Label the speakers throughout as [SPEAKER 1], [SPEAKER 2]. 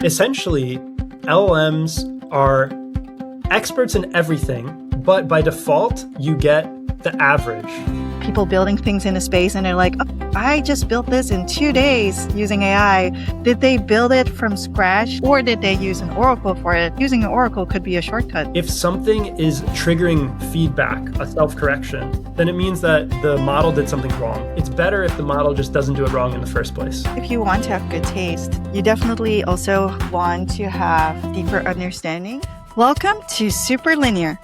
[SPEAKER 1] Essentially, LLMs are experts in everything, but by default, you get the average.
[SPEAKER 2] People building things in a space and they're like, oh, I just built this in 2 days using AI. Did they build it from scratch or did they use an oracle for it? Using an oracle could be a shortcut.
[SPEAKER 1] If something is triggering feedback, a self-correction, then it means that the model did something wrong. It's better if the model just doesn't do it wrong in the first place.
[SPEAKER 2] If you want to have good taste, you definitely also want to have deeper understanding. Welcome to Superlinear,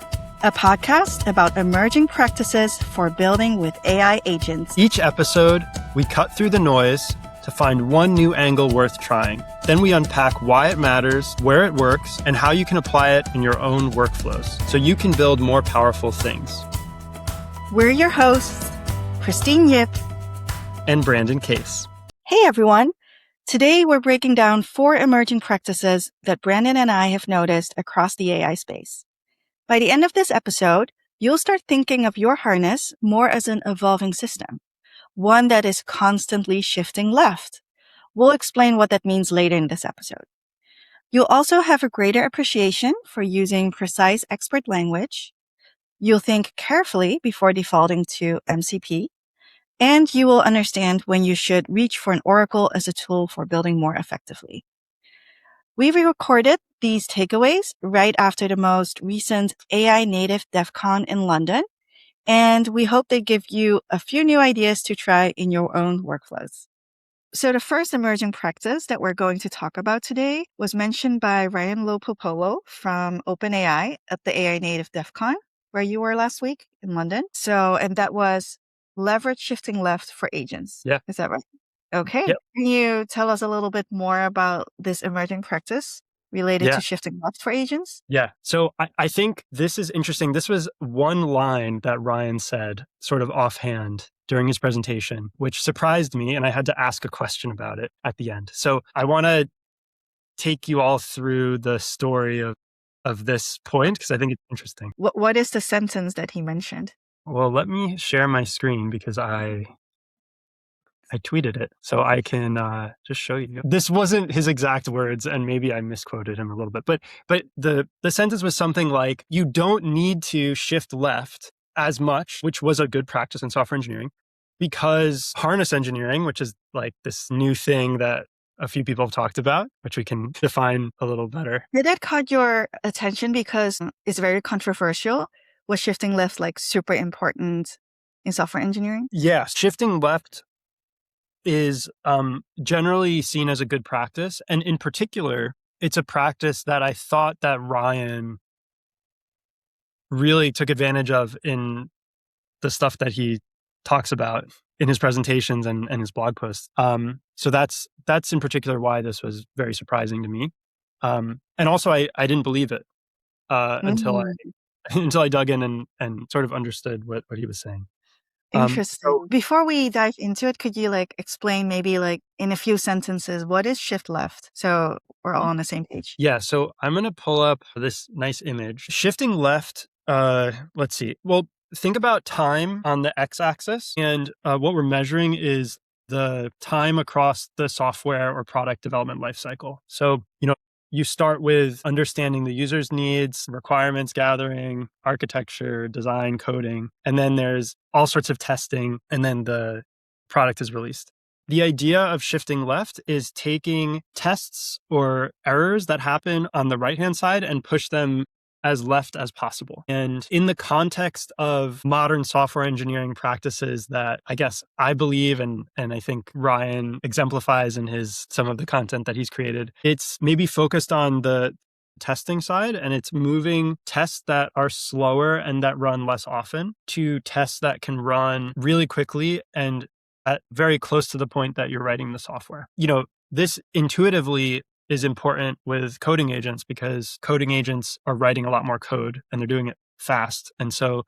[SPEAKER 2] a podcast about emerging practices for building with AI agents.
[SPEAKER 1] Each episode, we cut through the noise to find one new angle worth trying. Then we unpack why it matters, where it works, and how you can apply it in your own workflows so you can build more powerful things.
[SPEAKER 2] We're your hosts, Christine Yip
[SPEAKER 1] and Brandon Kase.
[SPEAKER 2] Hey everyone. Today we're breaking down 4 emerging practices that Brandon and I have noticed across the AI space. By the end of this episode, you'll start thinking of your harness more as an evolving system, one that is constantly shifting left. We'll explain what that means later in this episode. You'll also have a greater appreciation for using precise expert language. You'll think carefully before defaulting to MCP, and you will understand when you should reach for an oracle as a tool for building more effectively. We recorded these takeaways right after the most recent AI native DEF CON in London, and we hope they give you a few new ideas to try in your own workflows. So the first emerging practice that we're going to talk about today was mentioned by Ryan Lopopolo from OpenAI at the AI native DEF CON, where you were last week in London. And that was leverage shifting left for agents.
[SPEAKER 1] Yeah.
[SPEAKER 2] Is that right? Okay.
[SPEAKER 1] Yep.
[SPEAKER 2] Can you tell us a little bit more about this emerging practice related to shifting left for agents?
[SPEAKER 1] Yeah. So I think this is interesting. This was one line that Ryan said sort of offhand during his presentation, which surprised me. And I had to ask a question about it at the end. So I want to take you all through the story of this point because I think it's interesting.
[SPEAKER 2] What is the sentence that he mentioned?
[SPEAKER 1] Well, let me share my screen because I tweeted it, so I can just show you. This wasn't his exact words, and maybe I misquoted him a little bit, but the sentence was something like, you don't need to shift left as much, which was a good practice in software engineering, because harness engineering, which is like this new thing that a few people have talked about, which we can define a little better.
[SPEAKER 2] Did that caught your attention because it's very controversial? Was shifting left like super important in software engineering?
[SPEAKER 1] Yeah, shifting left is generally seen as a good practice. And in particular, it's a practice that I thought that Ryan really took advantage of in the stuff that he talks about in his presentations and his blog posts. So that's in particular why this was very surprising to me. And also I didn't believe it until I dug in and sort of understood what he was saying.
[SPEAKER 2] Interesting. Before we dive into it, could you explain maybe in a few sentences, what is shift left? So we're all on the same page.
[SPEAKER 1] Yeah. So I'm going to pull up this nice image. Shifting left, let's see. Well, think about time on the x-axis. And what we're measuring is the time across the software or product development lifecycle. So, you start with understanding the user's needs, requirements gathering, architecture, design, coding, and then there's all sorts of testing, and then the product is released. The idea of shifting left is taking tests or errors that happen on the right-hand side and push them as left as possible. And in the context of modern software engineering practices that I guess I believe and I think Ryan exemplifies in some of the content that he's created, it's maybe focused on the testing side, and it's moving tests that are slower and that run less often to tests that can run really quickly and at very close to the point that you're writing the software. This intuitively is important with coding agents because coding agents are writing a lot more code and they're doing it fast. And so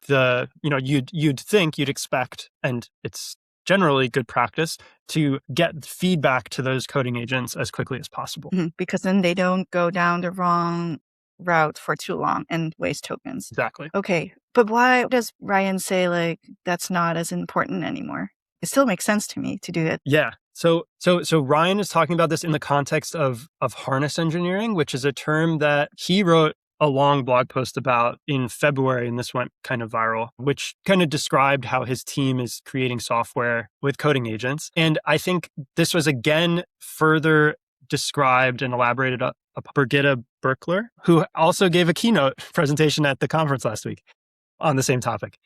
[SPEAKER 1] you'd expect, and it's generally good practice to get feedback to those coding agents as quickly as possible.
[SPEAKER 2] Mm-hmm. Because then they don't go down the wrong route for too long and waste tokens.
[SPEAKER 1] Exactly.
[SPEAKER 2] Okay. But why does Ryan say that's not as important anymore? It still makes sense to me to do it.
[SPEAKER 1] Yeah. So Ryan is talking about this in the context of harness engineering, which is a term that he wrote a long blog post about in February, and this went kind of viral, which kind of described how his team is creating software with coding agents. And I think this was again further described and elaborated by Brigitte Berkler, who also gave a keynote presentation at the conference last week on the same topic.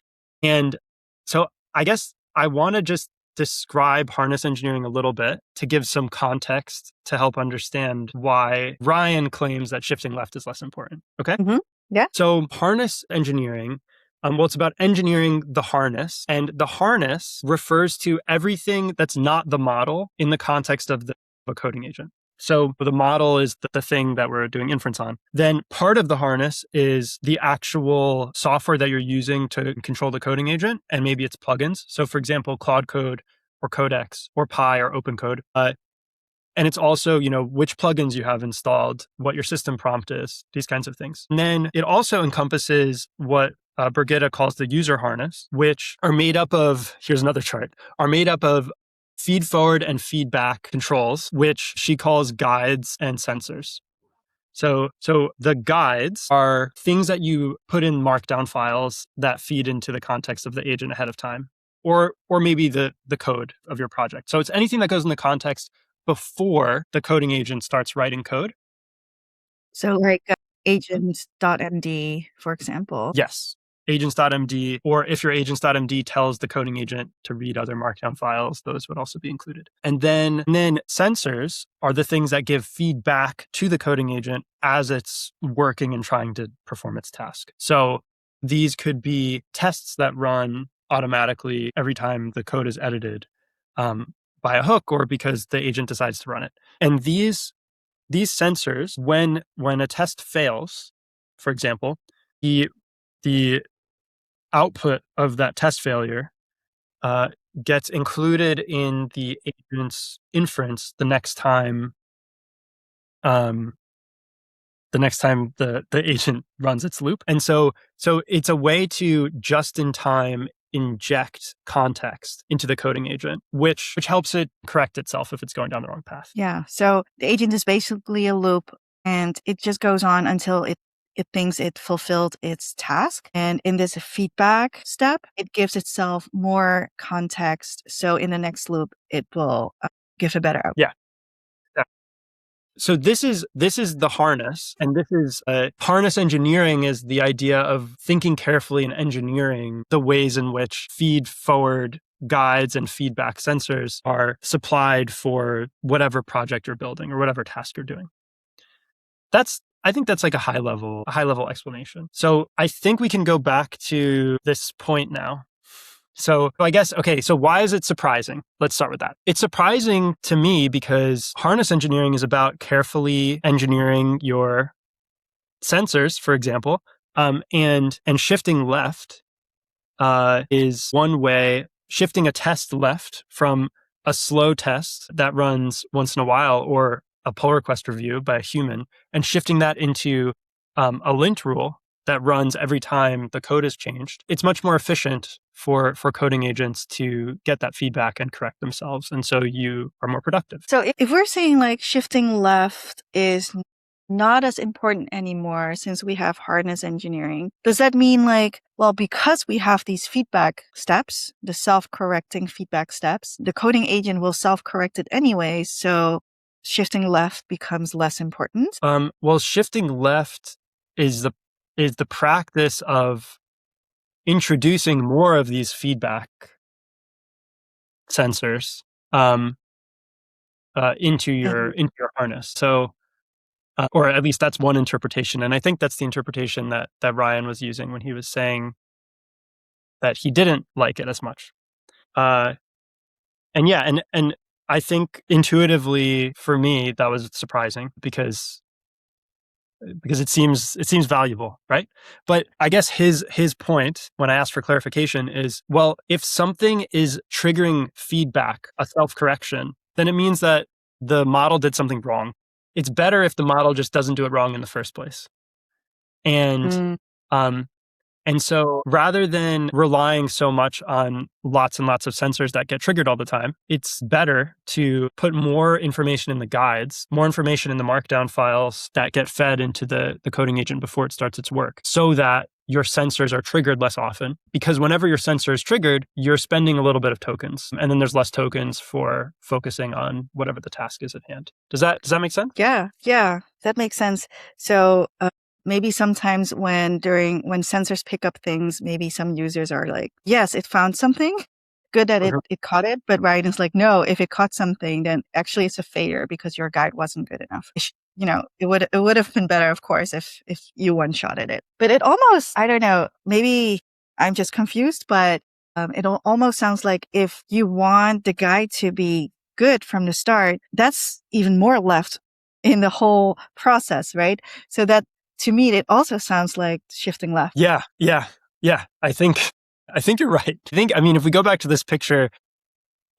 [SPEAKER 1] And so I guess I want to just describe harness engineering a little bit to give some context to help understand why Ryan claims that shifting left is less important. Okay?
[SPEAKER 2] Mm-hmm. Yeah.
[SPEAKER 1] So harness engineering, well, it's about engineering the harness, and the harness refers to everything that's not the model in the context of a coding agent. So the model is the thing that we're doing inference on. Then part of the harness is the actual software that you're using to control the coding agent, and maybe it's plugins. So for example, Cloud Code or Codex or Pi or OpenCode. And it's also, which plugins you have installed, what your system prompt is, these kinds of things. And then it also encompasses what Brigitte calls the user harness, which are made up of, here's another chart, are made up of feed forward and feedback controls, which she calls guides and sensors. So the guides are things that you put in markdown files that feed into the context of the agent ahead of time, or maybe the code of your project. So it's anything that goes in the context before the coding agent starts writing code.
[SPEAKER 2] So like agents.md, for example.
[SPEAKER 1] Yes. Agents.md, or if your agents.md tells the coding agent to read other markdown files, those would also be included. And then sensors are the things that give feedback to the coding agent as it's working and trying to perform its task. So these could be tests that run automatically every time the code is edited by a hook or because the agent decides to run it. And these sensors, when a test fails, for example, the output of that test failure gets included in the agent's inference the next time the agent runs its loop. And so it's a way to just in time inject context into the coding agent, which helps it correct itself if it's going down the wrong path.
[SPEAKER 2] Yeah. So the agent is basically a loop, and it just goes on until it thinks it fulfilled its task. And in this feedback step, it gives itself more context. So in the next loop, it will give a better output.
[SPEAKER 1] Yeah. So this is the harness, and this is harness engineering is the idea of thinking carefully and engineering the ways in which feed forward guides and feedback sensors are supplied for whatever project you're building or whatever task you're doing. I think that's like a high level explanation. So I think we can go back to this point now. So I guess, okay, so why is it surprising? Let's start with that. It's surprising to me because harness engineering is about carefully engineering your sensors, for example, and shifting left is one way. Shifting a test left from a slow test that runs once in a while or a pull request review by a human and shifting that into a lint rule that runs every time the code is changed. It's much more efficient for coding agents to get that feedback and correct themselves. And so you are more productive.
[SPEAKER 2] So if we're saying like shifting left is not as important anymore since we have harness engineering, does that mean like, well, because we have these feedback steps, the self-correcting feedback steps, the coding agent will self-correct it anyway. So shifting left becomes less important?
[SPEAKER 1] Well, shifting left is the practice of introducing more of these feedback sensors into your harness. So, or at least that's one interpretation, and I think that's the interpretation that Ryan was using when he was saying that he didn't like it as much. And yeah, and I think intuitively for me that was surprising because it seems valuable, right? But I guess his point when I asked for clarification is, well, if something is triggering feedback, a self-correction, then it means that the model did something wrong. It's better if the model just doesn't do it wrong in the first place. And And so rather than relying so much on lots and lots of sensors that get triggered all the time, it's better to put more information in the guides, more information in the markdown files that get fed into the coding agent before it starts its work, so that your sensors are triggered less often. Because whenever your sensor is triggered, you're spending a little bit of tokens, and then there's less tokens for focusing on whatever the task is at hand. Does that make sense?
[SPEAKER 2] Yeah, that makes sense. So maybe sometimes when sensors pick up things, maybe some users are like, yes, it found something. Good that it caught it. But Ryan is like, no, if it caught something, then actually it's a failure because your guide wasn't good enough. It would have been better, of course, if you one-shotted it. But it almost, I don't know, maybe I'm just confused, but it almost sounds like if you want the guide to be good from the start, that's even more left in the whole process, right? So that, to me, it also sounds like shifting left.
[SPEAKER 1] Yeah. I think you're right. If we go back to this picture,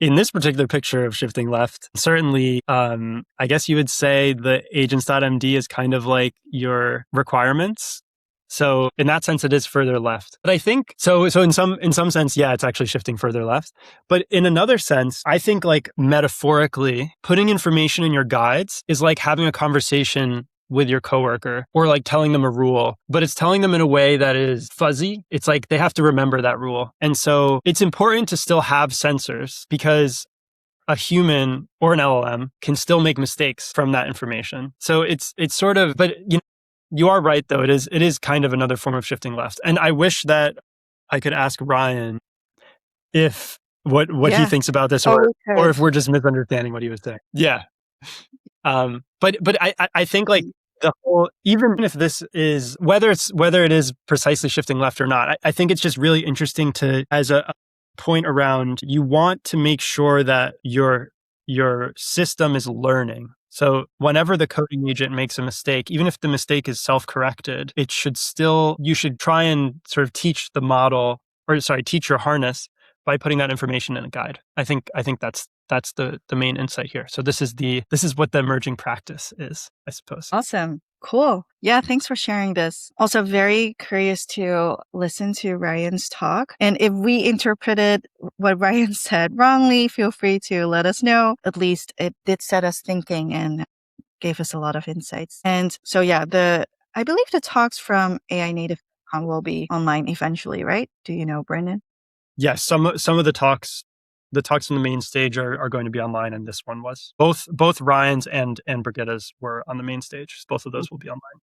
[SPEAKER 1] in this particular picture of shifting left, certainly, I guess you would say the agents.md is kind of like your requirements. So in that sense, it is further left. But I think, so in some sense, yeah, it's actually shifting further left. But in another sense, I think like metaphorically, putting information in your guides is like having a conversation with your coworker, or like telling them a rule, but it's telling them in a way that is fuzzy. It's like they have to remember that rule. And so it's important to still have sensors, because a human or an LLM can still make mistakes from that information. So it's sort of, but you are right though. It is kind of another form of shifting left. And I wish that I could ask Ryan if what he thinks about this, or if we're just misunderstanding what he was saying. Yeah. But I think like the whole, even if this is, whether it is precisely shifting left or not, I think it's just really interesting to, as a point around, you want to make sure that your system is learning. So whenever the coding agent makes a mistake, even if the mistake is self-corrected, you should try and sort of teach the model, teach your harness by putting that information in a guide. I think that's the main insight here. So this is what the emerging practice is, I suppose.
[SPEAKER 2] Awesome. Cool. Yeah, thanks for sharing this. Also very curious to listen to Ryan's talk. And if we interpreted what Ryan said wrongly, feel free to let us know. At least it did set us thinking and gave us a lot of insights. And so yeah, I believe the talks from AI Native will be online eventually, right? Do you know, Brendan?
[SPEAKER 1] Yes, some of the talks on the main stage are going to be online, and this one was. Both Ryan's and Brigitta's were on the main stage. Both of those will be online.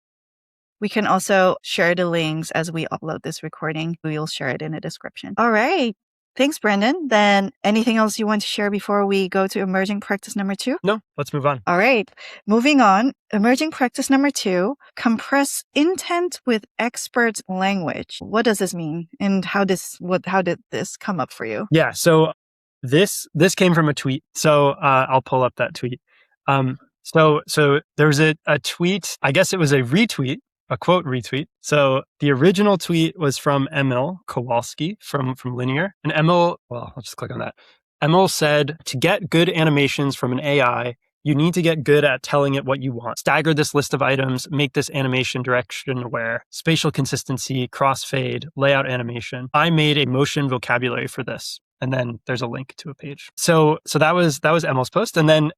[SPEAKER 2] We can also share the links as we upload this recording. We'll share it in the description. All right. Thanks, Brendan. Then anything else you want to share before we go to emerging practice number 2?
[SPEAKER 1] No, let's move on.
[SPEAKER 2] All right. Moving on. Emerging practice number 2, compress intent with expert language. What does this mean? And how did this come up for you?
[SPEAKER 1] Yeah. So this came from a tweet. So I'll pull up that tweet. So there was a tweet, I guess it was a retweet, a quote retweet. So the original tweet was from Emil Kowalski from Linear. And Emil, well, I'll just click on that. Emil said, to get good animations from an AI, you need to get good at telling it what you want. Stagger this list of items, make this animation direction aware, spatial consistency, crossfade, layout animation. I made a motion vocabulary for this. And then there's a link to a page. So that was Emil's post. And then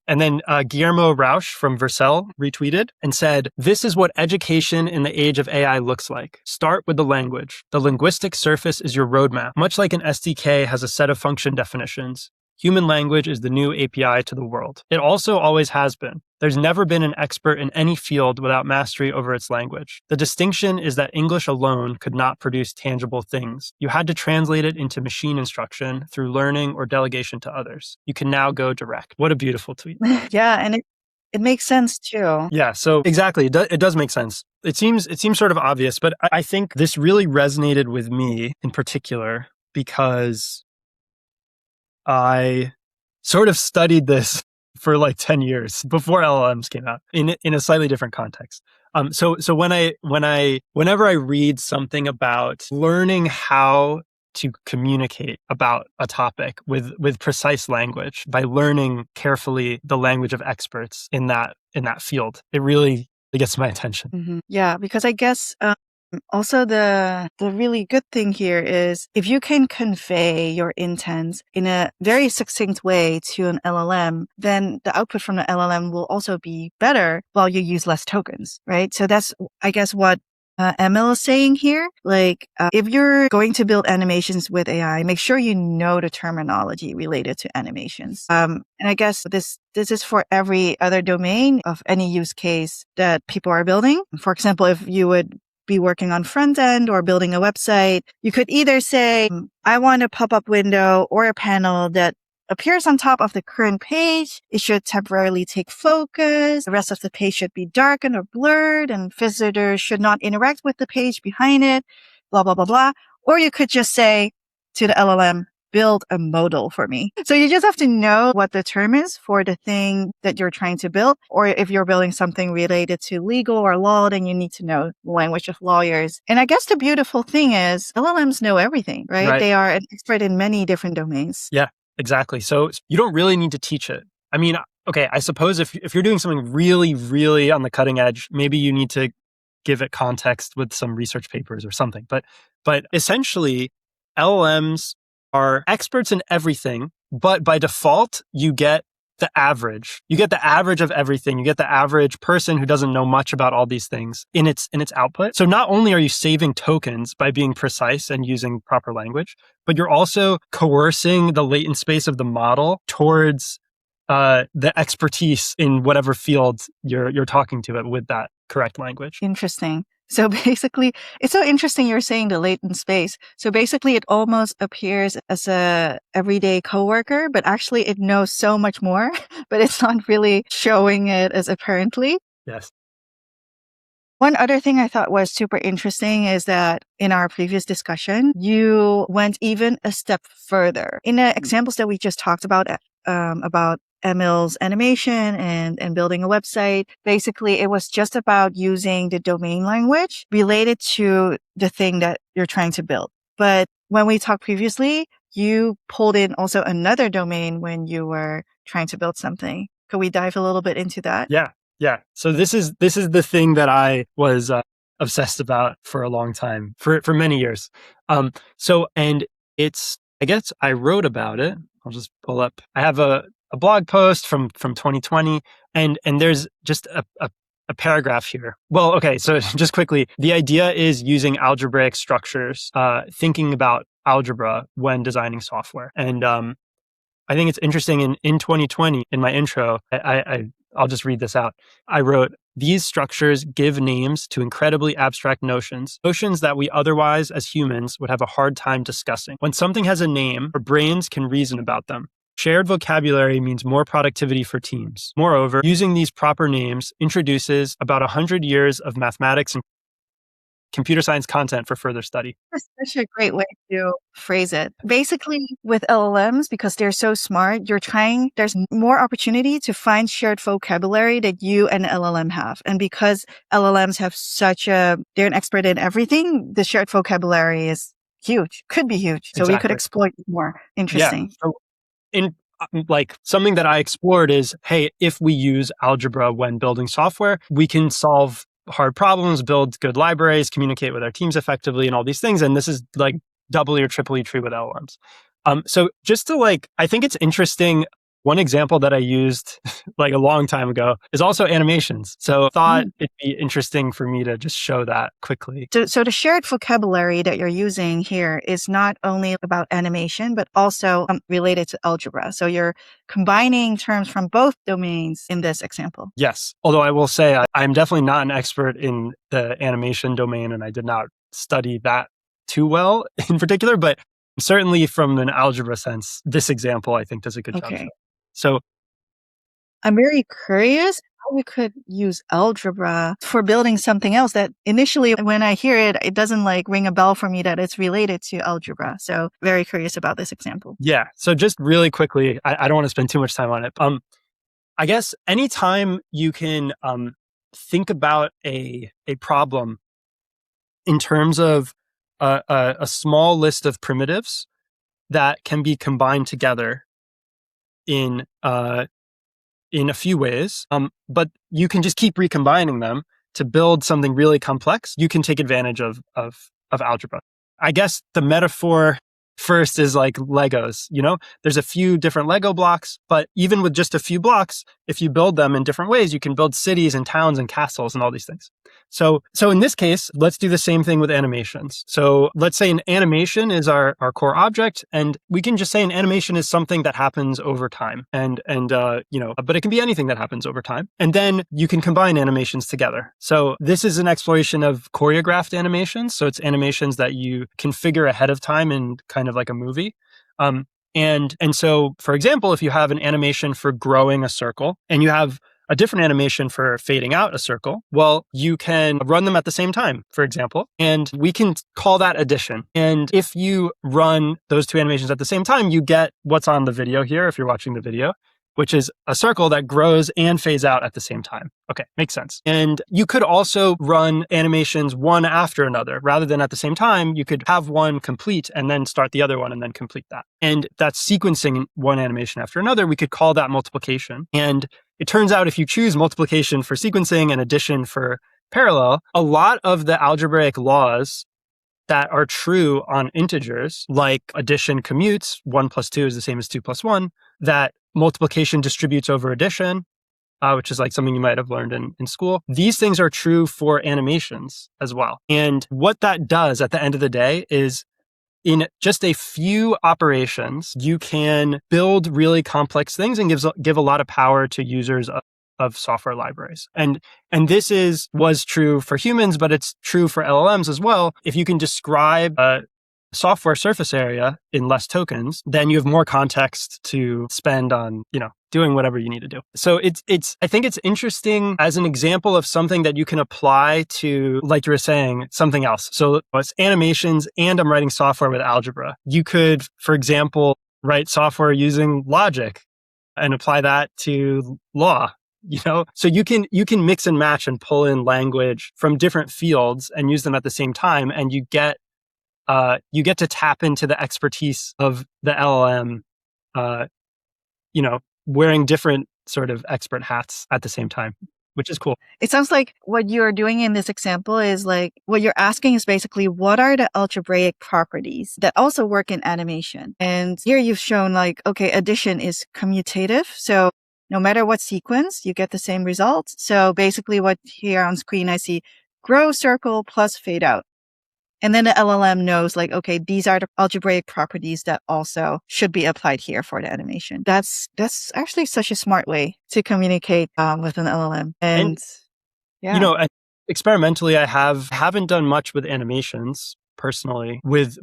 [SPEAKER 1] Guillermo Rausch from Vercel retweeted and said, this is what education in the age of AI looks like. Start with the language. The linguistic surface is your roadmap. Much like an SDK has a set of function definitions, human language is the new API to the world. It also always has been. There's never been an expert in any field without mastery over its language. The distinction is that English alone could not produce tangible things. You had to translate it into machine instruction through learning or delegation to others. You can now go direct. What a beautiful tweet.
[SPEAKER 2] Yeah, and it makes sense too.
[SPEAKER 1] Yeah, so exactly. It does make sense. It seems sort of obvious, but I think this really resonated with me in particular because I sort of studied this for like 10 years before LLMs came out in a slightly different context. So whenever I read something about learning how to communicate about a topic with precise language by learning carefully the language of experts in that field, it really gets my attention.
[SPEAKER 2] Mm-hmm. Yeah, because I guess Also, the really good thing here is if you can convey your intent in a very succinct way to an LLM, then the output from the LLM will also be better while you use less tokens, right? So that's, I guess, what ML is saying here. Like, if you're going to build animations with AI, make sure you know the terminology related to animations. And I guess this is for every other domain of any use case that people are building. For example, if you would be working on front end or building a website, you could either say, I want a pop-up window or a panel that appears on top of the current page. It should temporarily take focus. The rest of the page should be darkened or blurred, and visitors should not interact with the page behind it, blah, blah, blah, blah. Or you could just say to the LLM, build a modal for me. So you just have to know what the term is for the thing that you're trying to build. Or if you're building something related to legal or law, then you need to know the language of lawyers. And I guess the beautiful thing is LLMs know everything, right? They are an expert in many different domains.
[SPEAKER 1] Yeah, exactly. So you don't really need to teach it. I mean, okay, I suppose if you're doing something really, really on the cutting edge, maybe you need to give it context with some research papers or something. But essentially, LLMs are experts in everything, but by default, you get the average. You get the average of everything. You get the average person who doesn't know much about all these things in its output. So not only are you saving tokens by being precise and using proper language, but you're also coercing the latent space of the model towards the expertise in whatever field you're talking to it with that correct language.
[SPEAKER 2] Interesting. So basically, it's so interesting you're saying the latent space. So basically, it almost appears as a everyday coworker, but actually it knows so much more, but it's not really showing it as apparently.
[SPEAKER 1] Yes.
[SPEAKER 2] One other thing I thought was super interesting is that in our previous discussion, you went even a step further. In the examples that we just talked about Emil's animation and building a website, basically it was just about using the domain language related to the thing that you're trying to build. But when we talked previously, you pulled in also another domain when you were trying to build something. Could we dive a little bit into that?
[SPEAKER 1] Yeah. So this is the thing that I was obsessed about for a long time, for many years. And it's, I guess I wrote about it. I'll just pull up. I have a blog post from 2020, and there's just a paragraph here. Well, okay. So just quickly, the idea is using algebraic structures, thinking about algebra when designing software, and I think it's interesting in 2020, in my intro, I'll just read this out. I wrote, these structures give names to incredibly abstract notions that we otherwise, as humans, would have a hard time discussing. When something has a name, our brains can reason about them. Shared vocabulary means more productivity for teams. Moreover, using these proper names introduces about 100 years of mathematics and computer science content for further study.
[SPEAKER 2] That's such a great way to phrase it. Basically, with LLMs, because they're so smart, there's more opportunity to find shared vocabulary that you and LLM have. And because LLMs have they're an expert in everything, the shared vocabulary is huge, could be huge. So we could exploit it more. Interesting.
[SPEAKER 1] Yeah. So in like something that I explored is, hey, if we use algebra when building software, we can solve hard problems, build good libraries, communicate with our teams effectively, and all these things. And this is like doubly or triply true with LLMs. So just to I think it's interesting. One example that I used like a long time ago is also animations. So I thought it'd be interesting for me to just show that quickly.
[SPEAKER 2] So the shared vocabulary that you're using here is not only about animation, but also related to algebra. So you're combining terms from both domains in this example.
[SPEAKER 1] Yes. Although I will say I'm definitely not an expert in the animation domain, and I did not study that too well in particular, but certainly from an algebra sense, this example I think does a good job. So
[SPEAKER 2] I'm very curious how we could use algebra for building something else that initially when I hear it, it doesn't ring a bell for me that it's related to algebra. So very curious about this example.
[SPEAKER 1] Yeah. So just really quickly, I don't want to spend too much time on it. I guess anytime you can think about a problem in terms of a small list of primitives that can be combined together in a few ways, but you can just keep recombining them. to build something really complex, you can take advantage of algebra. I guess the metaphor first is like Legos, there's a few different Lego blocks, but even with just a few blocks, if you build them in different ways, you can build cities and towns and castles and all these things. So in this case, let's do the same thing with animations. So let's say an animation is our core object, and we can just say an animation is something that happens over time. But it can be anything that happens over time. And then you can combine animations together. So this is an exploration of choreographed animations. So it's animations that you configure ahead of time in kind of like a movie. And so, for example, if you have an animation for growing a circle and you have a different animation for fading out a circle, well, you can run them at the same time, for example, and we can call that addition. And if you run those two animations at the same time, you get what's on the video here, if you're watching the video, which is a circle that grows and fades out at the same time. Okay, makes sense. And you could also run animations one after another. Rather than at the same time, you could have one complete and then start the other one and then complete that. And that's sequencing one animation after another. We could call that multiplication. And it turns out if you choose multiplication for sequencing and addition for parallel, a lot of the algebraic laws that are true on integers, like addition commutes, 1 plus 2 is the same as 2 plus 1, that multiplication distributes over addition, which is like something you might have learned in school. These things are true for animations as well. And what that does at the end of the day is in just a few operations, you can build really complex things and give a lot of power to users of software libraries. And this was true for humans, but it's true for LLMs as well. If you can describe a software surface area in less tokens, then you have more context to spend on, doing whatever you need to do. So I think it's interesting as an example of something that you can apply to, like you were saying, something else. So it's animations and I'm writing software with algebra. You could, for example, write software using logic and apply that to law. So you can mix and match and pull in language from different fields and use them at the same time, and you get to tap into the expertise of the LLM, wearing different sort of expert hats at the same time, which is cool.
[SPEAKER 2] It sounds like what you're doing in this example is like, what you're asking is basically, what are the algebraic properties that also work in animation? And here you've shown like, okay, addition is commutative. So no matter what sequence, you get the same result. So basically what here on screen, I see grow circle plus fade out. And then the LLM knows like, okay, these are the algebraic properties that also should be applied here for the animation. That's actually such a smart way to communicate with an LLM. And yeah.
[SPEAKER 1] Experimentally, I haven't done much with animations personally with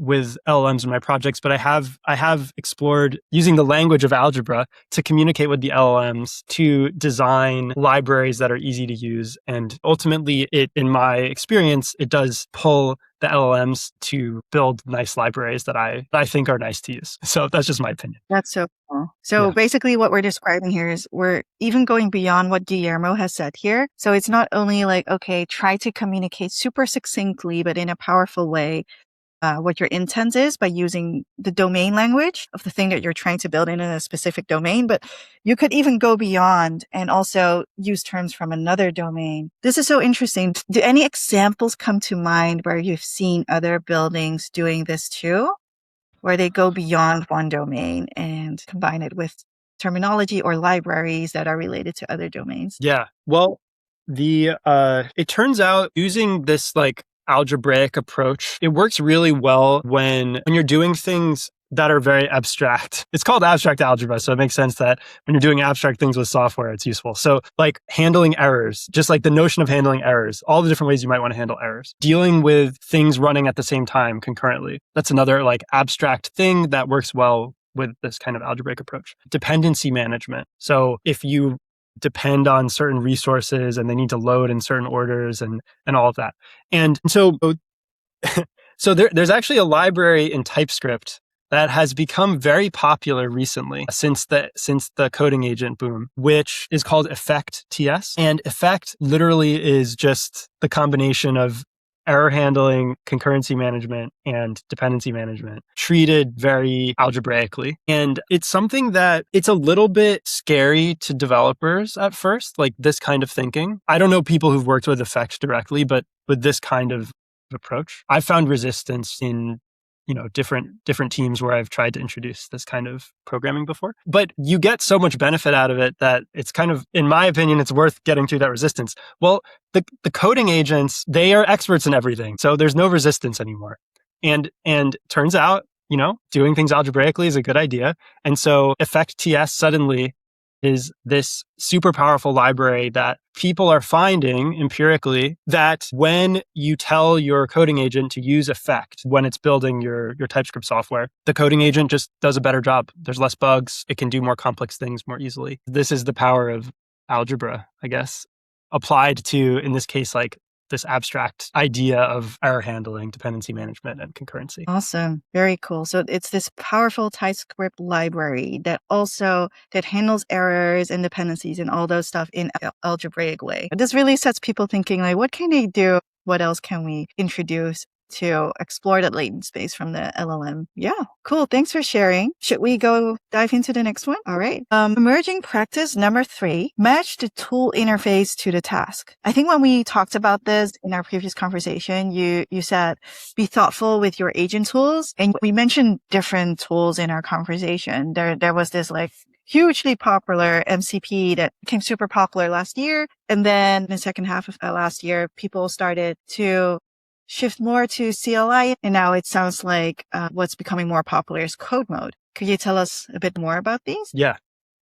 [SPEAKER 1] LLMs in my projects, but I have explored using the language of algebra to communicate with the LLMs to design libraries that are easy to use. And ultimately, in my experience, it does pull the LLMs to build nice libraries that I think are nice to use. So that's just my opinion.
[SPEAKER 2] That's so cool. So basically what we're describing here is we're even going beyond what Guillermo has said here. So it's not only like, okay, try to communicate super succinctly, but in a powerful way, what your intent is by using the domain language of the thing that you're trying to build in a specific domain. But you could even go beyond and also use terms from another domain. This is so interesting. Do any examples come to mind where you've seen other buildings doing this too, where they go beyond one domain and combine it with terminology or libraries that are related to other domains?
[SPEAKER 1] Yeah. Well, it turns out using this like algebraic approach, it works really well when you're doing things that are very abstract. It's called abstract algebra, so it makes sense that when you're doing abstract things with software, it's useful. So like handling errors, just like the notion of handling errors, all the different ways you might want to handle errors. Dealing with things running at the same time concurrently. That's another like abstract thing that works well with this kind of algebraic approach. Dependency management. So if you depend on certain resources and they need to load in certain orders and all of that. And so there's actually a library in TypeScript that has become very popular recently since the coding agent boom, which is called Effect TS. And Effect literally is just the combination of error handling, concurrency management, and dependency management treated very algebraically. And it's something that it's a little bit scary to developers at first, like this kind of thinking. I don't know people who've worked with effects directly, but with this kind of approach, I found resistance in different teams where I've tried to introduce this kind of programming before. But you get so much benefit out of it that it's kind of, in my opinion, it's worth getting through that resistance. Well, the coding agents, they are experts in everything. So there's no resistance anymore. And turns out, doing things algebraically is a good idea. And so Effect TS suddenly is this super powerful library that people are finding empirically that when you tell your coding agent to use effect when it's building your TypeScript software, the coding agent just does a better job. There's less bugs. It can do more complex things more easily. This is the power of algebra, I guess, applied to, in this case, like this abstract idea of error handling, dependency management, and concurrency.
[SPEAKER 2] Awesome. Very cool. So it's this powerful TypeScript library that handles errors and dependencies and all those stuff in an algebraic way. This really sets people thinking, like, what can they do? What else can we introduce to explore that latent space from the LLM? Yeah, cool. Thanks for sharing. Should we go dive into the next one? All right. Emerging practice number 3, match the tool interface to the task. I think when we talked about this in our previous conversation, you said be thoughtful with your agent tools. And we mentioned different tools in our conversation. There was this like hugely popular MCP that became super popular last year. And then in the second half of last year, people started to shift more to CLI. And now it sounds like what's becoming more popular is code mode. Could you tell us a bit more about these?
[SPEAKER 1] Yeah.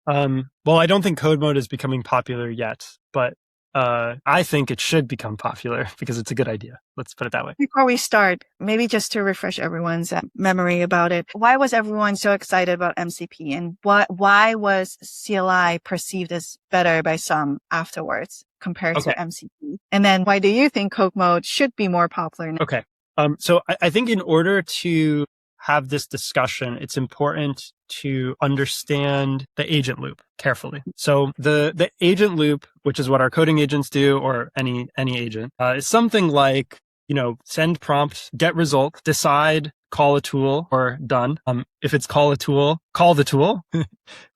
[SPEAKER 1] Well, I don't think code mode is becoming popular yet, but I think it should become popular because it's a good idea. Let's put it that way.
[SPEAKER 2] Before we start, maybe just to refresh everyone's memory about it, why was everyone so excited about MCP, and why was CLI perceived as better by some afterwards compared to MCP? And then why do you think code mode should be more popular now?
[SPEAKER 1] Okay. So I think in order to have this discussion, it's important to understand the agent loop carefully. So the agent loop, which is what our coding agents do, or any agent, is something like, send prompt, get result, decide, call a tool, or done. If it's call a tool, call the tool,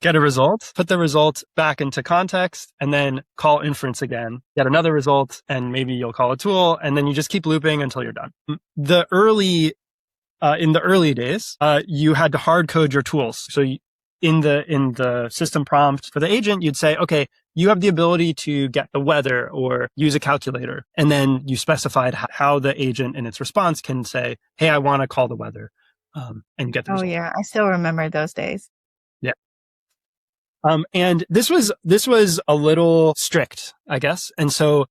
[SPEAKER 1] get a result, put the result back into context, and then call inference again, get another result, and maybe you'll call a tool, and then you just keep looping until you're done. In the early days, you had to hard code your tools. So in the system prompt for the agent, you'd say, okay, you have the ability to get the weather or use a calculator. And then you specified how the agent in its response can say, hey, I want to call the weather, and get the result.
[SPEAKER 2] Oh yeah, I still remember those days.
[SPEAKER 1] Yeah. And this was a little strict, I guess. And so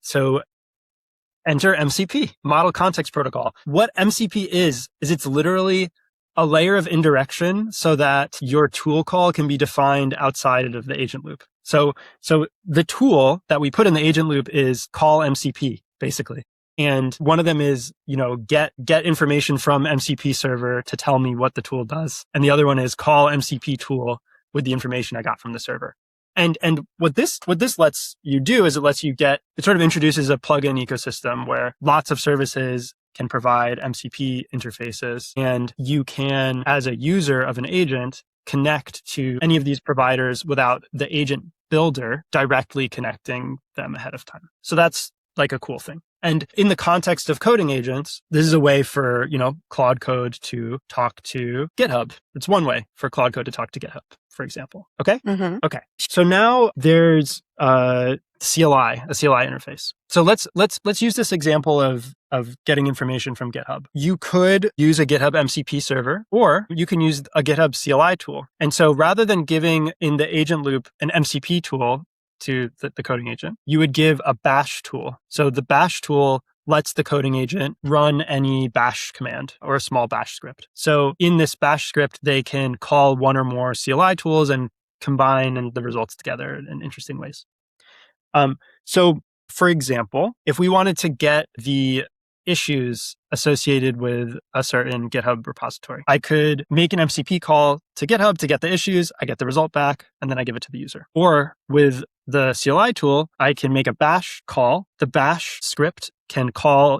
[SPEAKER 1] enter MCP, Model Context Protocol. What MCP is it's literally a layer of indirection so that your tool call can be defined outside of the agent loop. So the tool that we put in the agent loop is call MCP, basically. And one of them is, get information from MCP server to tell me what the tool does. And the other one is call MCP tool with the information I got from the server. And what this lets you do is it sort of introduces a plugin ecosystem where lots of services can provide MCP interfaces, and you can, as a user of an agent, connect to any of these providers without the agent builder directly connecting them ahead of time. So that's like a cool thing. And in the context of coding agents, this is a way for, Claude Code to talk to GitHub. It's one way for Claude Code to talk to GitHub, for example. Okay?
[SPEAKER 2] Mm-hmm.
[SPEAKER 1] Okay. So now there's a CLI interface. So let's use this example of getting information from GitHub. You could use a GitHub MCP server, or you can use a GitHub CLI tool. And so rather than giving in the agent loop an MCP tool to the coding agent, you would give a bash tool. So the bash tool lets the coding agent run any bash command or a small bash script. So in this bash script, they can call one or more CLI tools and combine the results together in interesting ways. So for example, if we wanted to get the issues associated with a certain GitHub repository, I could make an MCP call to GitHub to get the issues, I get the result back, and then I give it to the user. Or with the CLI tool, I can make a bash call. The bash script can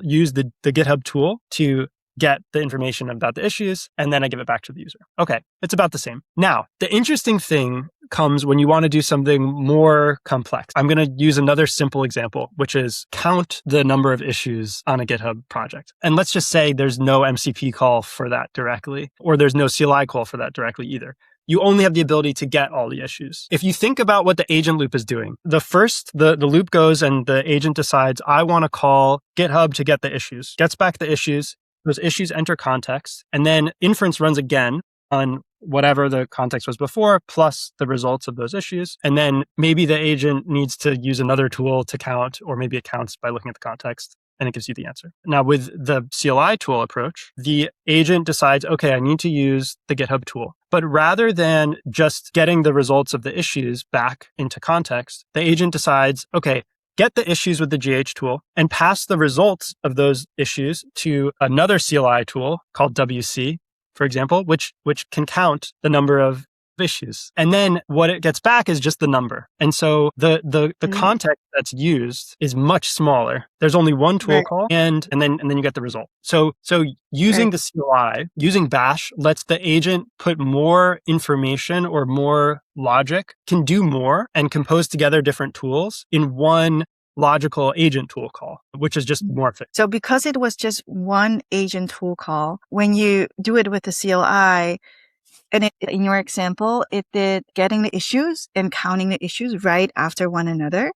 [SPEAKER 1] use the GitHub tool to get the information about the issues, and then I give it back to the user. Okay, it's about the same. Now, the interesting thing comes when you want to do something more complex. I'm going to use another simple example, which is count the number of issues on a GitHub project. And let's just say there's no MCP call for that directly, or there's no CLI call for that directly either. You only have the ability to get all the issues. If you think about what the agent loop is doing, the loop goes and the agent decides, I want to call GitHub to get the issues, gets back the issues, those issues enter context, and then inference runs again on whatever the context was before, plus the results of those issues. And then maybe the agent needs to use another tool to count, or maybe it counts by looking at the context, and it gives you the answer. Now, with the CLI tool approach, the agent decides, okay, I need to use the GitHub tool. But rather than just getting the results of the issues back into context, the agent decides, okay, get the issues with the GH tool and pass the results of those issues to another CLI tool called WC, for example, which can count the number of issues. And then what it gets back is just the number. And so the context that's used is much smaller. There's only one tool call, and then you get the result. So using the CLI, using Bash lets the agent put more information or more logic, can do more, and compose together different tools in one logical agent tool call, which is just more efficient.
[SPEAKER 2] So because it was just one agent tool call, when you do it with the CLI, and in your example, it did getting the issues and counting the issues right after one another.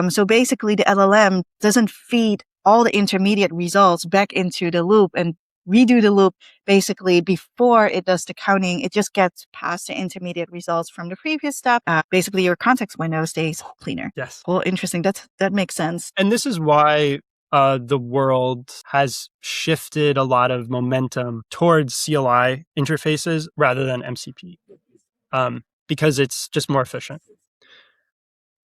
[SPEAKER 2] So basically, the LLM doesn't feed all the intermediate results back into the loop and redo the loop basically before it does the counting. It just gets past the intermediate results from the previous step. Basically, your context window stays cleaner.
[SPEAKER 1] Yes.
[SPEAKER 2] Well, interesting. That makes sense.
[SPEAKER 1] And this is why the world has shifted a lot of momentum towards CLI interfaces rather than MCP, because it's just more efficient.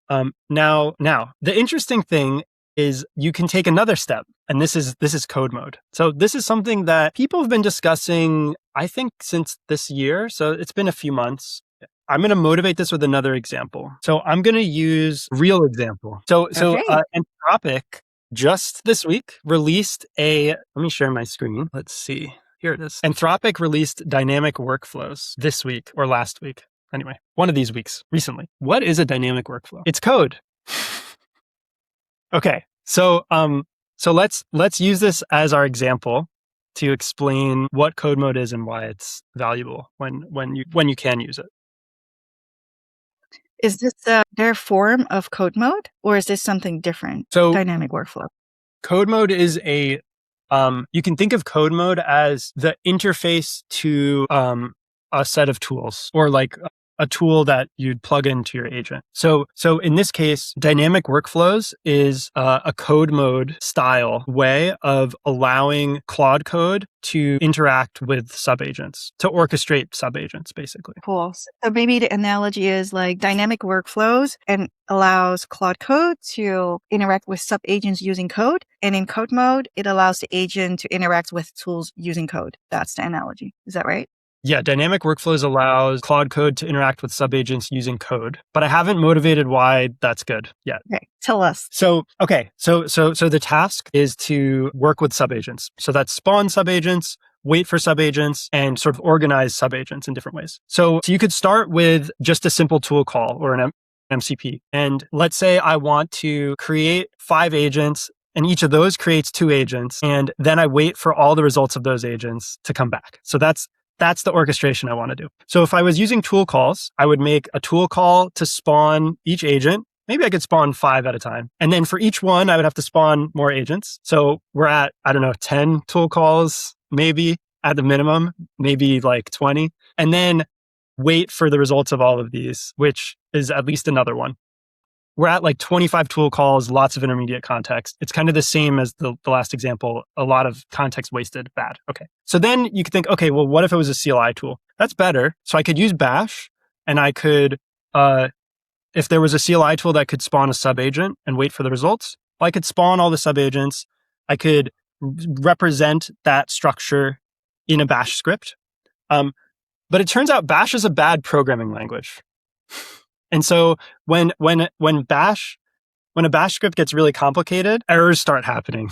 [SPEAKER 1] Now, the interesting thing is you can take another step, and this is code mode. So this is something that people have been discussing, I think, since this year. So it's been a few months. I'm going to motivate this with another example. So I'm going to use real example. So Anthropic just this week released let me share my screen. Let's see. Here it is. Anthropic released dynamic workflows this week or last week. Anyway, one of these weeks recently. What is a dynamic workflow? It's code. Okay. So let's use this as our example to explain what code mode is and why it's valuable when you can use it.
[SPEAKER 2] Is this their form of code mode, or is this something different?
[SPEAKER 1] So
[SPEAKER 2] dynamic workflow.
[SPEAKER 1] Code mode is you can think of code mode as the interface to a set of tools, or like a tool that you'd plug into your agent. So in this case, dynamic workflows is a code mode style way of allowing Claude Code to interact with subagents, to orchestrate subagents, basically.
[SPEAKER 2] Cool. So maybe the analogy is like dynamic workflows and allows Claude Code to interact with subagents using code. And in code mode, it allows the agent to interact with tools using code. That's the analogy. Is that right?
[SPEAKER 1] Yeah, dynamic workflows allows Claude Code to interact with subagents using code, but I haven't motivated why that's good yet.
[SPEAKER 2] Okay, tell us.
[SPEAKER 1] So the task is to work with subagents. So that's spawn subagents, wait for subagents, and sort of organize subagents in different ways. So you could start with just a simple tool call or an MCP. And let's say I want to create 5 agents, and each of those creates 2 agents, and then I wait for all the results of those agents to come back. So that's the orchestration I want to do. So if I was using tool calls, I would make a tool call to spawn each agent. Maybe I could spawn 5 at a time. And then for each one, I would have to spawn more agents. So we're at, 10 tool calls, maybe at the minimum, maybe like 20. And then wait for the results of all of these, which is at least another one. We're at like 25 tool calls, lots of intermediate context. It's kind of the same as the last example, a lot of context wasted, bad. Okay. So then you could think, okay, well, what if it was a CLI tool? That's better. So I could use Bash, and I could, if there was a CLI tool that could spawn a subagent and wait for the results, well, I could spawn all the subagents. I could represent that structure in a Bash script. But it turns out Bash is a bad programming language. And so when Bash when a bash script gets really complicated, errors start happening.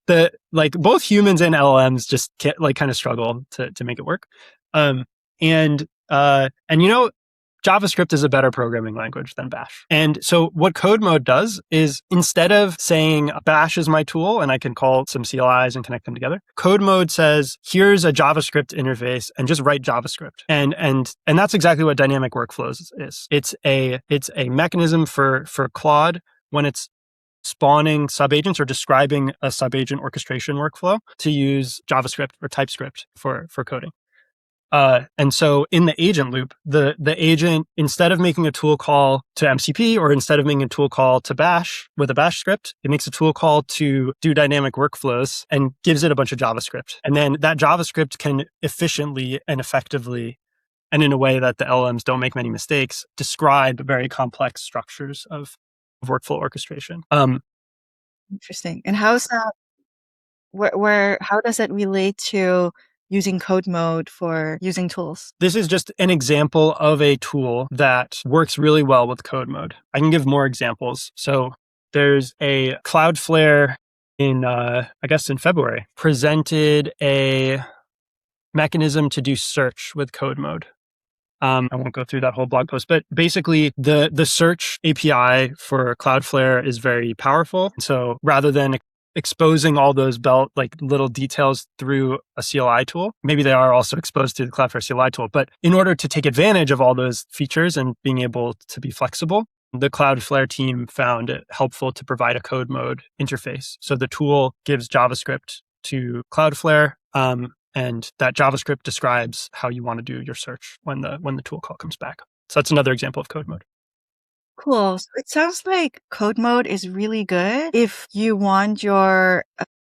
[SPEAKER 1] Both humans and LLMs just kind of struggle to make it work. And JavaScript is a better programming language than Bash. And so what code mode does is, instead of saying Bash is my tool and I can call some CLIs and connect them together, code mode says, here's a JavaScript interface and just write JavaScript. And that's exactly what dynamic workflows is. It's a mechanism for Claude when it's spawning subagents or describing a subagent orchestration workflow to use JavaScript or TypeScript for coding. And so in the agent loop, the agent, instead of making a tool call to MCP or instead of making a tool call to Bash with a Bash script, it makes a tool call to do dynamic workflows and gives it a bunch of JavaScript. And then that JavaScript can efficiently and effectively, and in a way that the LLMs don't make many mistakes, describe very complex structures of workflow orchestration.
[SPEAKER 2] Interesting. And how is that? How does it relate to using code mode for using tools?
[SPEAKER 1] This is just an example of a tool that works really well with code mode. I can give more examples. So there's a Cloudflare in February, presented a mechanism to do search with code mode. I won't go through that whole blog post, but basically the search API for Cloudflare is very powerful. So rather than exposing all those little details through a CLI tool, maybe they are also exposed to the Cloudflare CLI tool, but in order to take advantage of all those features and being able to be flexible, the Cloudflare team found it helpful to provide a code mode interface. So the tool gives JavaScript to Cloudflare, and that JavaScript describes how you want to do your search when the tool call comes back. So that's another example of code mode.
[SPEAKER 2] Cool. So it sounds like code mode is really good if you want your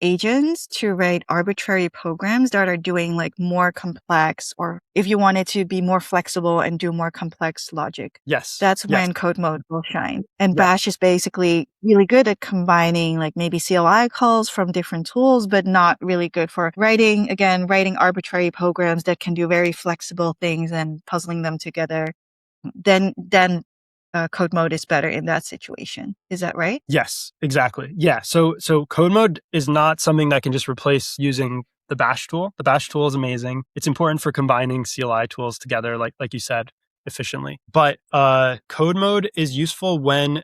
[SPEAKER 2] agents to write arbitrary programs that are doing more complex, or if you want it to be more flexible and do more complex logic.
[SPEAKER 1] Yes.
[SPEAKER 2] That's when code mode will shine. And Bash is basically really good at combining maybe CLI calls from different tools, but not really good for writing arbitrary programs that can do very flexible things and puzzling them together. Then code mode is better in that situation. Is that right?
[SPEAKER 1] Yes, exactly. Yeah. So code mode is not something that can just replace using the Bash tool. The Bash tool is amazing. It's important for combining CLI tools together, like you said, efficiently. But code mode is useful when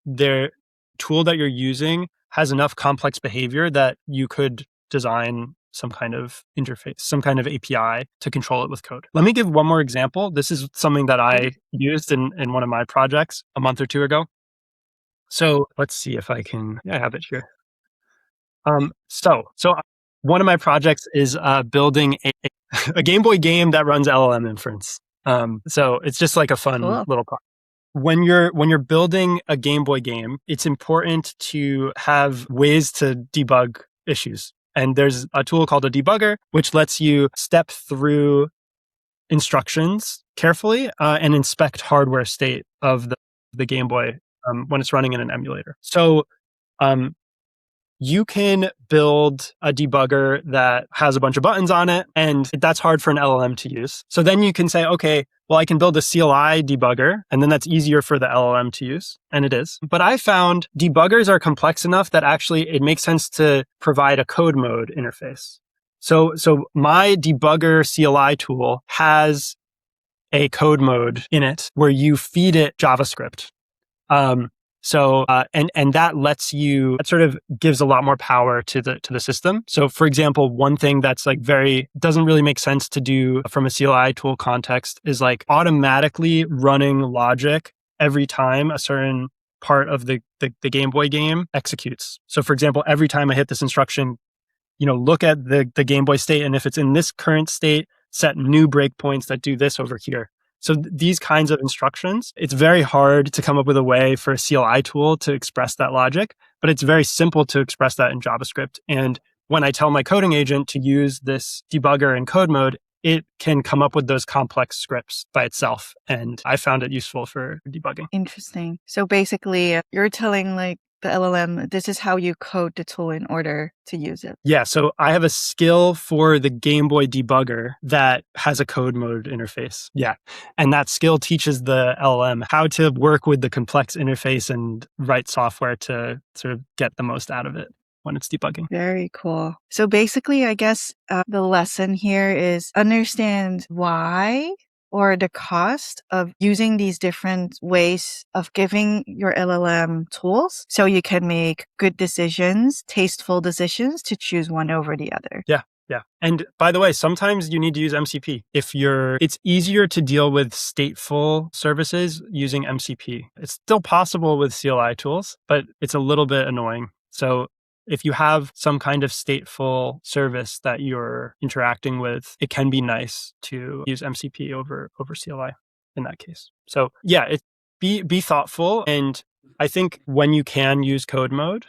[SPEAKER 1] their tool that you're using has enough complex behavior that you could design some kind of interface, some kind of API to control it with code. Let me give one more example. This is something that I used in one of my projects a month or two ago. So let's see if I have it here. So one of my projects is building a Game Boy game that runs LLM inference. So it's just like a fun little project. When you're building a Game Boy game, it's important to have ways to debug issues. And there's a tool called a debugger, which lets you step through instructions carefully and inspect hardware state of the Game Boy when it's running in an emulator. So you can build a debugger that has a bunch of buttons on it, and that's hard for an LLM to use. So then you can say, okay, well, I can build a CLI debugger, and then that's easier for the LLM to use, and it is. But I found debuggers are complex enough that actually it makes sense to provide a code mode interface. So my debugger CLI tool has a code mode in it where you feed it JavaScript. And that lets you, that sort of gives a lot more power to the system. So for example, one thing that's doesn't really make sense to do from a CLI tool context is automatically running logic every time a certain part of the Game Boy game executes. So for example, every time I hit this instruction, look at the Game Boy state, and if it's in this current state, set new breakpoints that do this over here. So these kinds of instructions, it's very hard to come up with a way for a CLI tool to express that logic, but it's very simple to express that in JavaScript. And when I tell my coding agent to use this debugger in code mode, it can come up with those complex scripts by itself. And I found it useful for debugging.
[SPEAKER 2] Interesting. So basically, you're telling the LLM, this is how you code the tool in order to use it.
[SPEAKER 1] Yeah, so I have a skill for the Game Boy debugger that has a code mode interface. Yeah, and that skill teaches the LLM how to work with the complex interface and write software to sort of get the most out of it when it's debugging.
[SPEAKER 2] Very cool. So basically, I guess the lesson here is understand why or the cost of using these different ways of giving your LLM tools so you can make good decisions, tasteful decisions to choose one over the other.
[SPEAKER 1] Yeah. Yeah. And by the way, sometimes you need to use MCP. It's easier to deal with stateful services using MCP. It's still possible with CLI tools, but it's a little bit annoying. So if you have some kind of stateful service that you're interacting with, it can be nice to use MCP over CLI in that case. So yeah, be thoughtful. And I think when you can use code mode,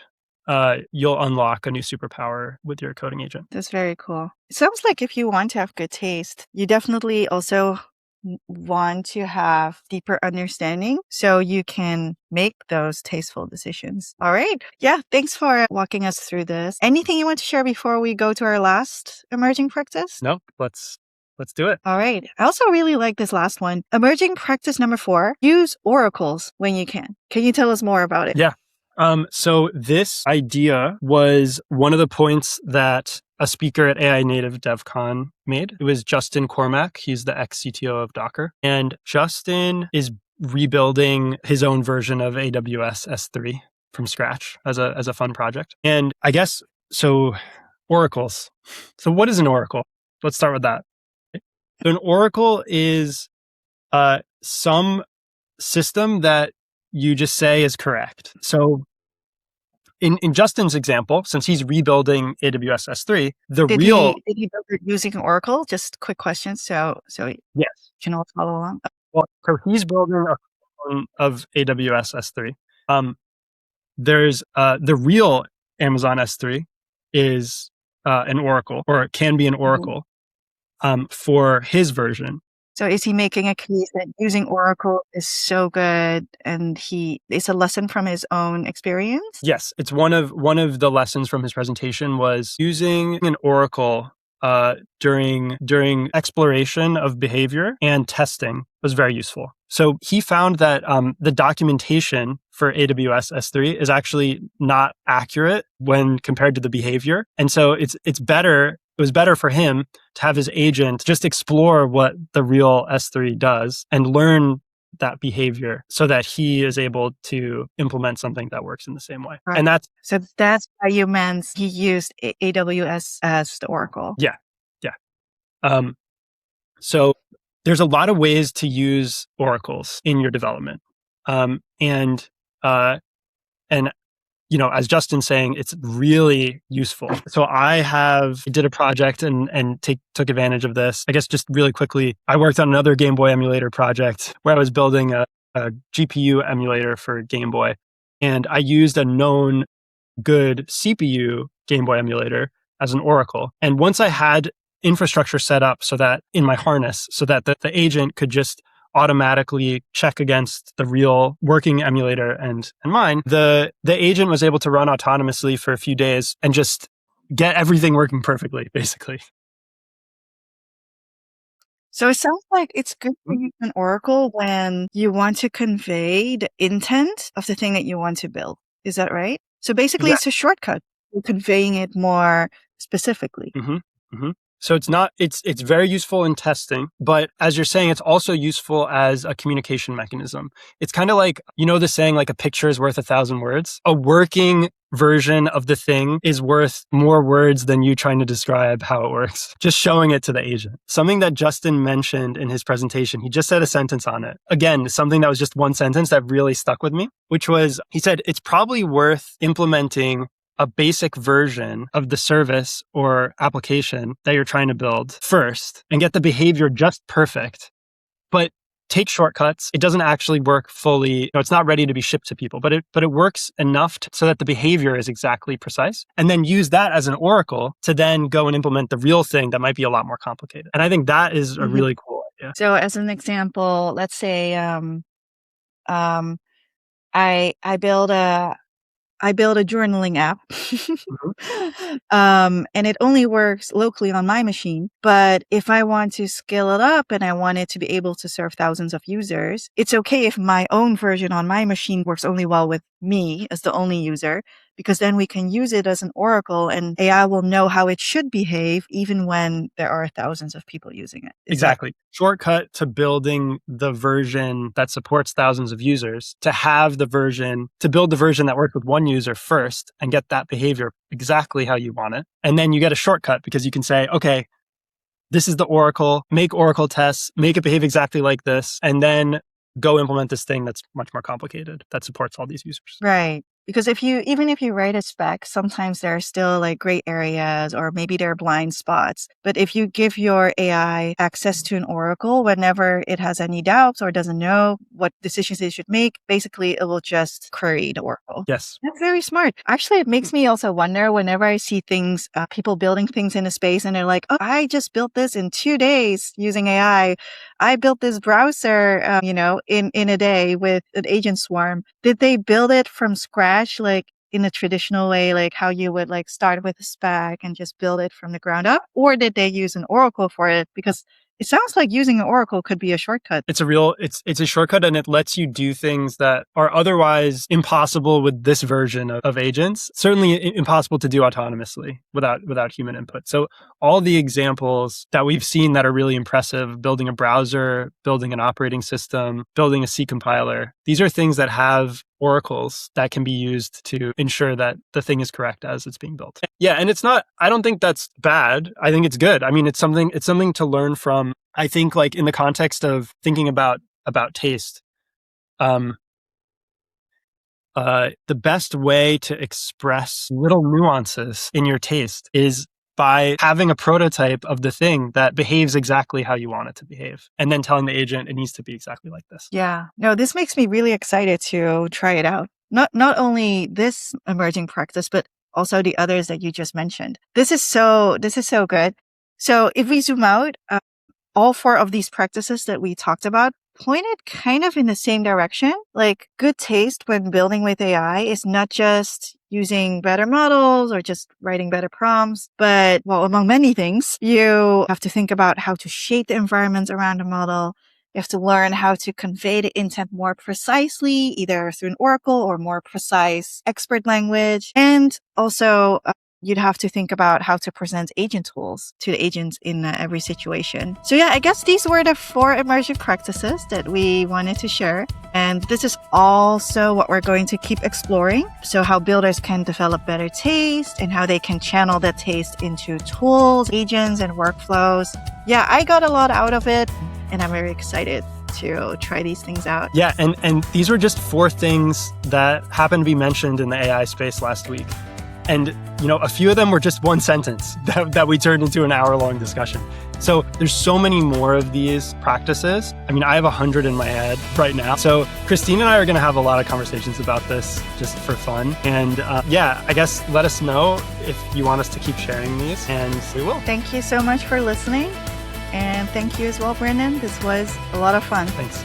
[SPEAKER 1] you'll unlock a new superpower with your coding agent.
[SPEAKER 2] That's very cool. It sounds like if you want to have good taste, you definitely also want to have deeper understanding so you can make those tasteful decisions. All right. Yeah. Thanks for walking us through this. Anything you want to share before we go to our last emerging practice?
[SPEAKER 1] No, let's do it.
[SPEAKER 2] All right. I also really like this last one. Emerging practice number 4, use oracles when you can. Can you tell us more about it?
[SPEAKER 1] Yeah. So this idea was one of the points that a speaker at AI Native DevCon made. It was Justin Cormack. He's the ex-CTO of Docker. And Justin is rebuilding his own version of AWS S3 from scratch as a fun project. And I guess, so oracles. So what is an oracle? Let's start with that. So an oracle is some system that you just say is correct. So in Justin's example, since he's rebuilding AWS S3,
[SPEAKER 2] Did he build it using Oracle? Just quick question. So
[SPEAKER 1] yes,
[SPEAKER 2] you can all follow along.
[SPEAKER 1] well, so he's building a clone of AWS S3. There's the real Amazon S3 is an oracle, or it can be an oracle for his version.
[SPEAKER 2] So is he making a case that using Oracle is so good and it's a lesson from his own experience?
[SPEAKER 1] Yes, it's one of the lessons from his presentation was using an oracle during exploration of behavior and testing was very useful. So he found that the documentation for AWS S3 is actually not accurate when compared to the behavior. And so it was better for him to have his agent just explore what the real S3 does and learn that behavior so that he is able to implement something that works in the same way.
[SPEAKER 2] Right.
[SPEAKER 1] And that's
[SPEAKER 2] why you meant he used AWS as the Oracle.
[SPEAKER 1] Yeah. So there's a lot of ways to use oracles in your development. And as Justin's saying, it's really useful. So I did a project and took advantage of this. I guess just really quickly, I worked on another Game Boy emulator project where I was building a GPU emulator for Game Boy. And I used a known good CPU Game Boy emulator as an oracle. And once I had infrastructure set up so that in my harness, so that the agent could just automatically check against the real working emulator and mine, the agent was able to run autonomously for a few days and just get everything working perfectly, basically.
[SPEAKER 2] So it sounds like it's good to use an oracle when you want to convey the intent of the thing that you want to build. Is that right? So basically, It's a shortcut for conveying it more specifically.
[SPEAKER 1] So it's very useful in testing, but as you're saying, it's also useful as a communication mechanism. It's kind of like, the saying, like a picture is worth 1,000 words. A working version of the thing is worth more words than you trying to describe how it works. Just showing it to the agent. Something that Justin mentioned in his presentation, he just said a sentence on it. Again, something that was just one sentence that really stuck with me, which was, he said, it's probably worth implementing a basic version of the service or application that you're trying to build first and get the behavior just perfect, but take shortcuts. It doesn't actually work fully. It's not ready to be shipped to people, but it works enough so that the behavior is exactly precise. And then use that as an oracle to then go and implement the real thing that might be a lot more complicated. And I think that is a really cool idea.
[SPEAKER 2] So as an example, let's say I build a I built a journaling app. And it only works locally on my machine. But if I want to scale it up and I want it to be able to serve thousands of users, it's okay if my own version on my machine works only well with me as the only user, because then we can use it as an oracle and AI will know how it should behave even when there are thousands of people using it.
[SPEAKER 1] Exactly. Shortcut to building the version that supports thousands of users, to build the version that works with one user first and get that behavior exactly how you want it. And then you get a shortcut because you can say, okay, this is the oracle, make oracle tests, make it behave exactly like this, and then go implement this thing that's much more complicated that supports all these users.
[SPEAKER 2] Right. Because even if you write a spec, sometimes there are still like gray areas or maybe there are blind spots. But if you give your AI access to an oracle whenever it has any doubts or doesn't know what decisions it should make, basically it will just query the oracle.
[SPEAKER 1] Yes.
[SPEAKER 2] That's very smart. Actually, it makes me also wonder whenever I see things, people building things in a space and they're like, oh, I just built this in 2 days using AI. I built this browser, in a day with an agent swarm. Did they build it from scratch? Like in a traditional way, like how you would like start with a spec and just build it from the ground up? Or did they use an oracle for it? Because it sounds like using an oracle could be a shortcut.
[SPEAKER 1] It's a shortcut, and it lets you do things that are otherwise impossible with this version of agents. Certainly impossible to do autonomously without human input. So all the examples that we've seen that are really impressive, building a browser, building an operating system, building a C compiler, these are things that have oracles that can be used to ensure that the thing is correct as it's being built. Yeah, and I don't think that's bad. I think it's good. I mean, it's something to learn from. I think like in the context of thinking about taste, the best way to express little nuances in your taste is by having a prototype of the thing that behaves exactly how you want it to behave, and then telling the agent it needs to be exactly like this.
[SPEAKER 2] Yeah. No, this makes me really excited to try it out. Not only this emerging practice, but also the others that you just mentioned. This is so good. So if we zoom out, all 4 of these practices that we talked about pointed kind of in the same direction. Like good taste when building with AI is not just using better models or just writing better prompts, but among many things, you have to think about how to shape the environments around the model. You have to learn how to convey the intent more precisely, either through an oracle or more precise expert language. And also, you'd have to think about how to present agent tools to the agents in every situation. So yeah, I guess these were the 4 emerging practices that we wanted to share. And this is also what we're going to keep exploring. So how builders can develop better taste and how they can channel that taste into tools, agents, and workflows. Yeah, I got a lot out of it and I'm very excited to try these things out.
[SPEAKER 1] Yeah, and these were just 4 things that happened to be mentioned in the AI space last week. And, a few of them were just 1 sentence that we turned into an hour-long discussion. So there's so many more of these practices. I mean, I have 100 in my head right now. So Christine and I are going to have a lot of conversations about this just for fun. And I guess let us know if you want us to keep sharing these, and we will.
[SPEAKER 2] Thank you so much for listening. And thank you as well, Brandon. This was a lot of fun.
[SPEAKER 1] Thanks.